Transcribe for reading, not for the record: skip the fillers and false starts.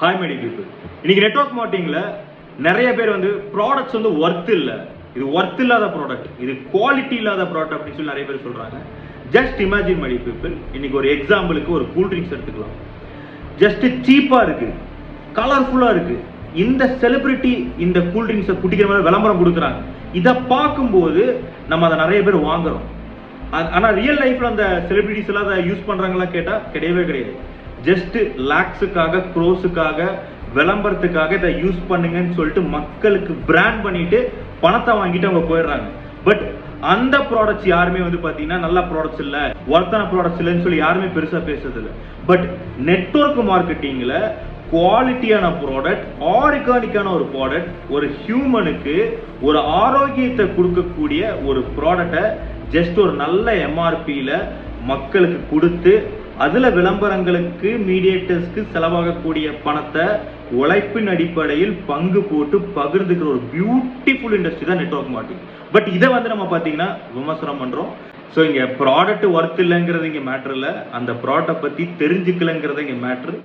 Hi my people. இன்னைக்கு network மார்க்கெட்டிங்ல நிறைய பேர் வந்து ப்ராடக்ட்ஸ் வந்து ஒர்த் இல்லை, இது ஒர்த் இல்லாத ப்ராடக்ட், இது குவாலிட்டி இல்லாத ப்ராடக்ட் அப்படின்னு சொல்லி நிறைய பேர் சொல்றாங்க. ஜஸ்ட் இமேஜின் மை பீப்புள், இன்னைக்கு ஒரு எக்ஸாம்பிளுக்கு ஒரு கூல் ட்ரிங்க்ஸ் எடுத்துக்கலாம். ஜஸ்ட் சீப்பா இருக்கு, கலர்ஃபுல்லா இருக்கு, இந்த செலிபிரிட்டி இந்த கூல் ட்ரிங்க்ஸை குடிக்கிற மாதிரி விளம்பரம் கொடுக்குறாங்க. இதை பார்க்கும்போது நம்ம அதை நிறைய பேர் வாங்குறோம். ஆனா ரியல் லைஃப்ல அந்த செலிபிரிட்டிஸ் எல்லாம் அதை யூஸ் பண்றாங்களா கேட்டா கிடையவே கிடையாது. ஜஸ்ட் லாக்ஸுக்காக, க்ரோஸுக்காக, விளம்பரத்துக்காக இதை யூஸ் பண்ணுங்கன்னு சொல்லிட்டு மக்களுக்கு பிராண்ட் பண்ணிட்டு பணத்தை வாங்கிட்டு அவங்க போயிடுறாங்க. பட் அந்த ப்ராடக்ட்ஸ் யாருமே வந்து பாத்தீங்கன்னா நல்ல ப்ராடக்ட்ஸ் இல்ல, ஒர்த்தான ப்ராடக்ட்ஸ் இல்லைன்னு சொல்லி யாருமே பெருசா பேசுறது இல்லை. பட் நெட்வொர்க் மார்க்கெட்டிங்ல குவாலிட்டியான ப்ராடக்ட், ஆர்கானிக்கான ஒரு ப்ராடக்ட், ஒரு ஹியூமனுக்கு ஒரு ஆரோக்கியத்தை கொடுக்கக்கூடிய ஒரு ப்ராடக்டை ஜஸ்ட் ஒரு நல்ல எம்ஆர்பியில மக்களுக்கு கொடுத்து அதுல விளம்பரங்களுக்கு, மீடியேட்டர்ஸ்க்கு செலவாகக்கூடிய பணத்தை உழைப்பின் அடிப்படையில் பங்கு போட்டு பகிர்ந்துக்கிற ஒரு பியூட்டிஃபுல் இண்டஸ்ட்ரி தான் நெட்வொர்க் மார்க்கெட்டிங். பட் இதை வந்து நம்ம பார்த்தீங்கன்னா விமர்சனம் பண்றோம். ஸோ இங்க ப்ராடக்ட் ஒர்த் இல்லைங்கிறது இங்க மேட்ரு இல்லை, அந்த ப்ராடக்டை பத்தி தெரிஞ்சுக்கலங்கிறது இங்க மேட்ரு.